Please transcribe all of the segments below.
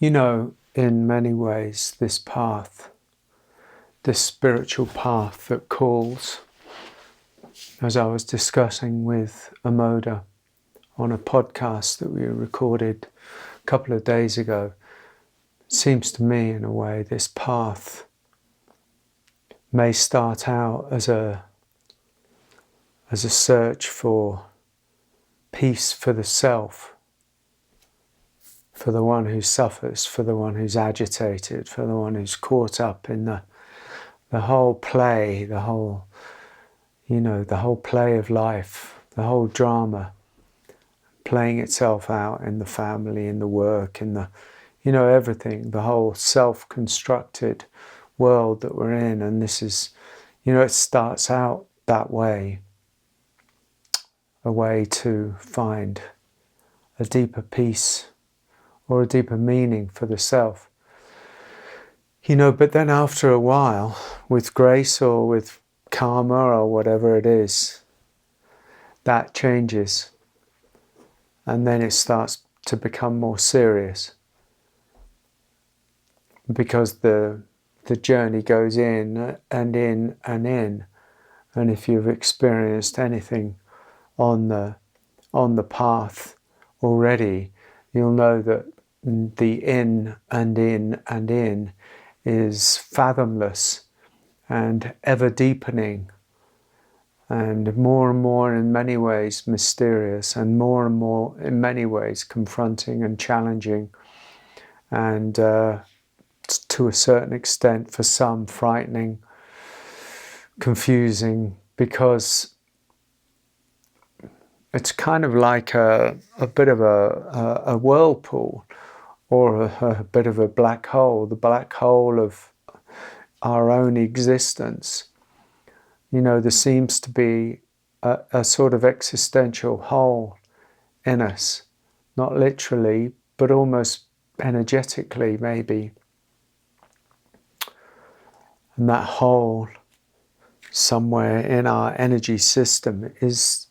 In many ways, this path, this spiritual path that calls, as I was discussing with Amoda on a podcast that we recorded a couple of days ago, seems to me, in a way, this path may start out as a search for peace for the self, for the one who suffers, for the one who's agitated, for the one who's caught up in the whole play, the whole play of life, the whole drama playing itself out in the family, in the work, in the, everything, the whole self-constructed world that we're in. And this is, it starts out that way, a way to find a deeper peace or a deeper meaning for the self. But then after a while, with grace or with karma or whatever it is, that changes. And then it starts to become more serious. Because the journey goes in and in and in. And if you've experienced anything on the path already, you'll know that the in and in and in is fathomless and ever deepening and more in many ways mysterious, and more in many ways confronting and challenging, and to a certain extent for some frightening, confusing, because it's kind of like a bit of a whirlpool, or a bit of a black hole, the black hole of our own existence. There seems to be a sort of existential hole in us, not literally, but almost energetically maybe. And that hole somewhere in our energy system is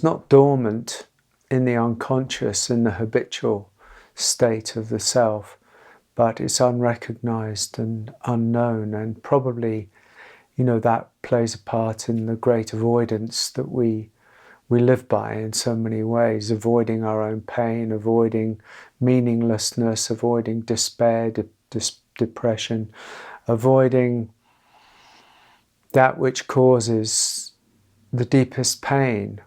not dormant in the unconscious, in the habitual state of the self, but it's unrecognized and unknown, and probably, that plays a part in the great avoidance that we live by in so many ways, avoiding our own pain, avoiding meaninglessness, avoiding despair, depression, avoiding that which causes the deepest pain.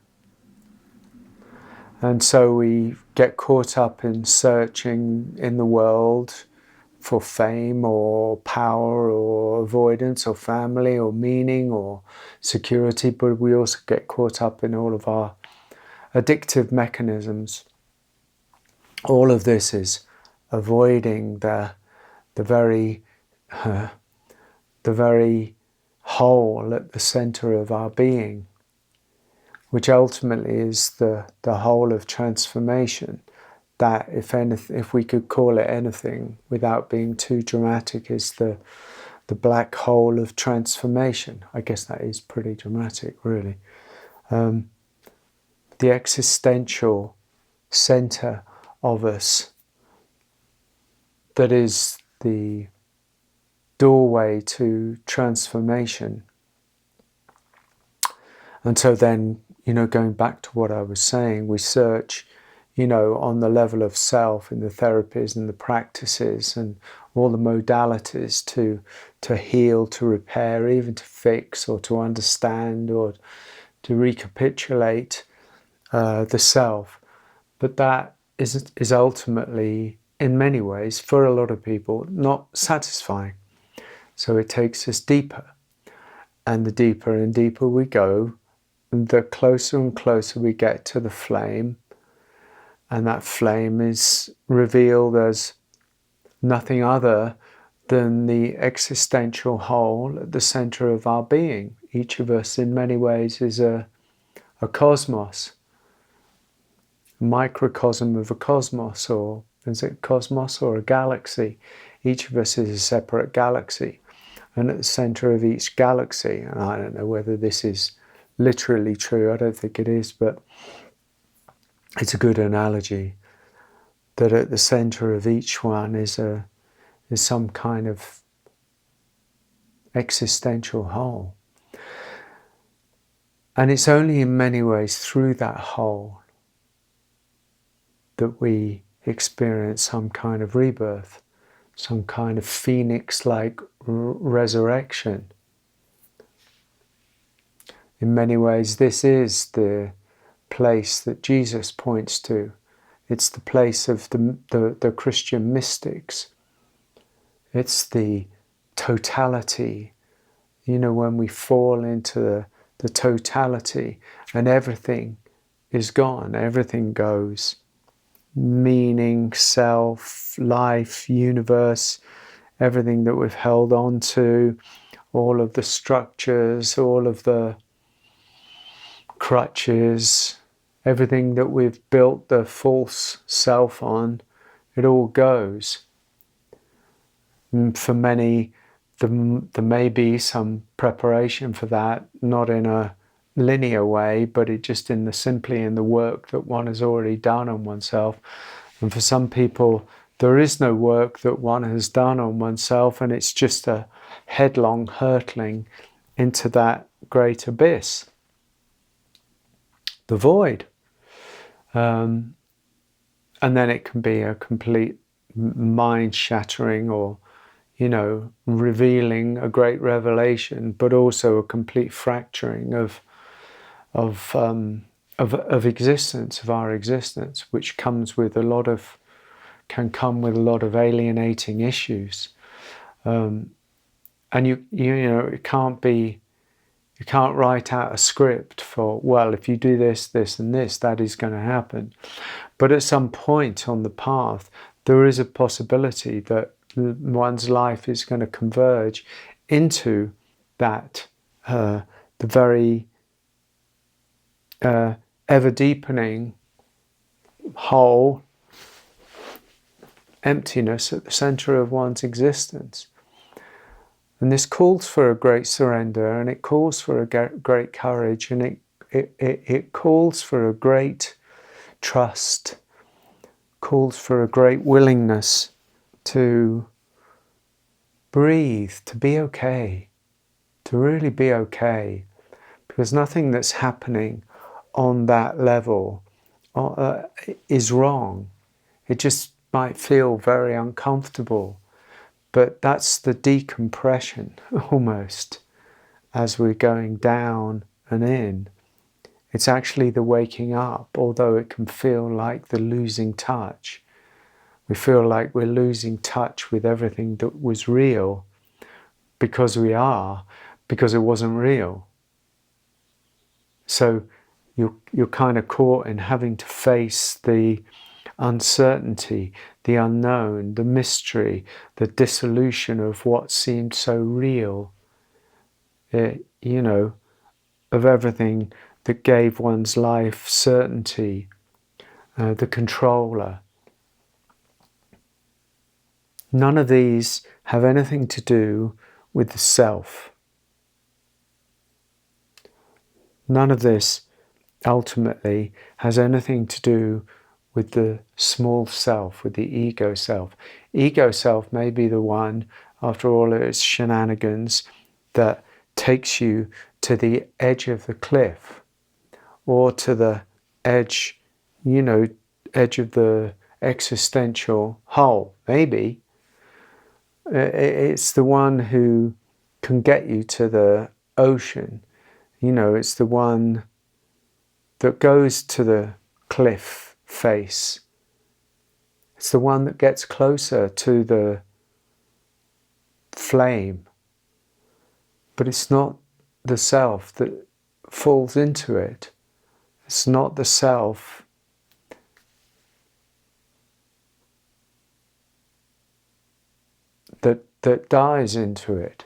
And so we get caught up in searching in the world for fame or power or avoidance or family or meaning or security, but we also get caught up in all of our addictive mechanisms. All of this is avoiding the very hole at the center of our being, which ultimately is the whole of transformation. That, if we could call it anything without being too dramatic, is the black hole of transformation. I guess that is pretty dramatic, really. The existential center of us that is the doorway to transformation. And so then, going back to what I was saying, we search, on the level of self in the therapies and the practices and all the modalities to heal, to repair, even to fix or to understand or to recapitulate the self. But that is ultimately, in many ways, for a lot of people, not satisfying. So it takes us deeper. And the deeper and deeper we go, the closer and closer we get to the flame. And that flame is revealed as nothing other than the existential whole at the center of our being. Each of us, in many ways, is a cosmos, a microcosm of a cosmos, or is it cosmos or a galaxy? Each of us is a separate galaxy. And at the center of each galaxy, and I don't know whether this is literally true, I don't think it is, but it's a good analogy. that at the center of each one is some kind of existential whole. And it's only in many ways through that whole that we experience some kind of rebirth, some kind of phoenix-like resurrection. In many ways, this is the place that Jesus points to. It's the place of the Christian mystics. It's the totality. You know, when we fall into the totality and everything is gone, everything goes. Meaning, self, life, universe, everything that we've held on to, all of the structures, all of the crutches, everything that we've built the false self on, it all goes. And for many, there may be some preparation for that, not in a linear way, but it just simply in the work that one has already done on oneself. And for some people, there is no work that one has done on oneself, and it's just a headlong hurtling into that great abyss, the void. And then it can be a complete mind-shattering or, you know, revealing a great revelation, but also a complete fracturing of existence, of our existence, which can come with a lot of alienating issues. And you know, you can't write out a script for, well, if you do this, this, and this, that is going to happen. But at some point on the path, there is a possibility that one's life is going to converge into that, the very ever deepening whole emptiness at the center of one's existence. And this calls for a great surrender, and it calls for a great courage, and it calls for a great trust, calls for a great willingness to breathe, to be okay, to really be okay, because nothing that's happening on that level is wrong. It just might feel very uncomfortable, but that's the decompression almost as we're going down and in. It's actually the waking up, although it can feel like the losing touch. We feel like we're losing touch with everything that was real because it wasn't real. So you're kind of caught in having to face the uncertainty, the unknown, the mystery, the dissolution of what seemed so real, you know, of everything that gave one's life certainty, the controller. None of these have anything to do with the self. None of this ultimately has anything to do with the small self, with the ego self. Ego self may be the one, after all its shenanigans, that takes you to the edge of the cliff, or to the edge, you know, edge of the existential hole. Maybe it's the one who can get you to the ocean. You know, it's the one that goes to the cliff face. It's the one that gets closer to the flame. But it's not the self that falls into it. It's not the self that dies into it.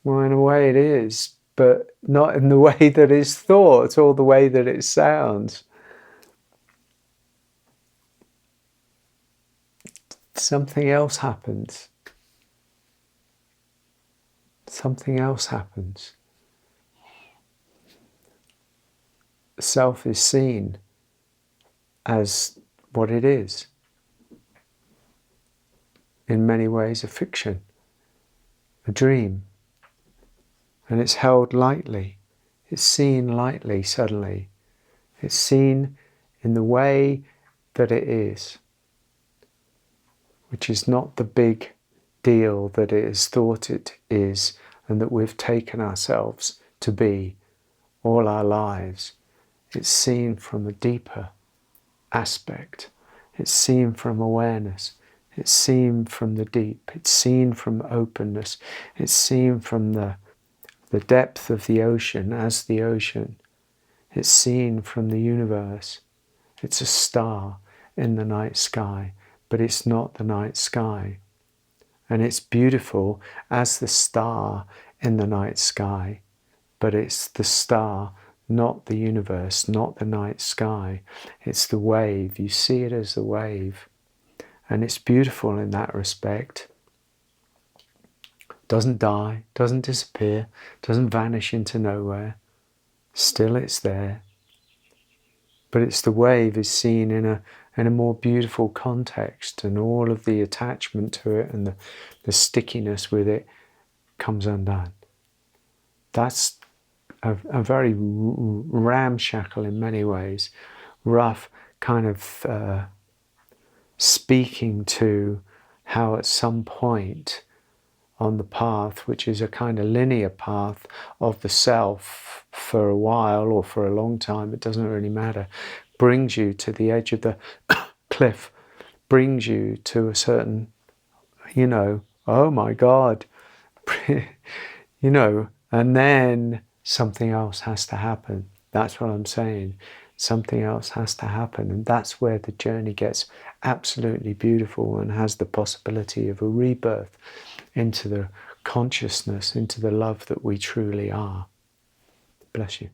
Well, in a way it is, but not in the way that it's thought or the way that it sounds. Something else happens. Something else happens. Self is seen as what it is. in many ways a fiction, a dream. And it's held lightly. It's seen lightly suddenly. It's seen in the way that it is, which is not the big deal that it is thought it is and that we've taken ourselves to be all our lives. It's seen from a deeper aspect. It's seen from awareness. It's seen from the deep. It's seen from openness. It's seen from the depth of the ocean as the ocean. It's seen from the universe. It's a star in the night sky, but it's not the night sky. And it's beautiful as the star in the night sky, but it's the star, not the universe, not the night sky. It's the wave. You see it as the wave. And it's beautiful in that respect. Doesn't die, doesn't disappear, doesn't vanish into nowhere. Still it's there. But it's the wave is seen in a more beautiful context, and all of the attachment to it and the stickiness with it comes undone. That's a very ramshackle in many ways, rough kind of speaking to how at some point on the path, which is a kind of linear path of the self for a while or for a long time, it doesn't really matter, brings you to the edge of the cliff, brings you to a certain, oh my God, and then something else has to happen. That's what I'm saying. Something else has to happen. And that's where the journey gets absolutely beautiful and has the possibility of a rebirth into the consciousness, into the love that we truly are. Bless you.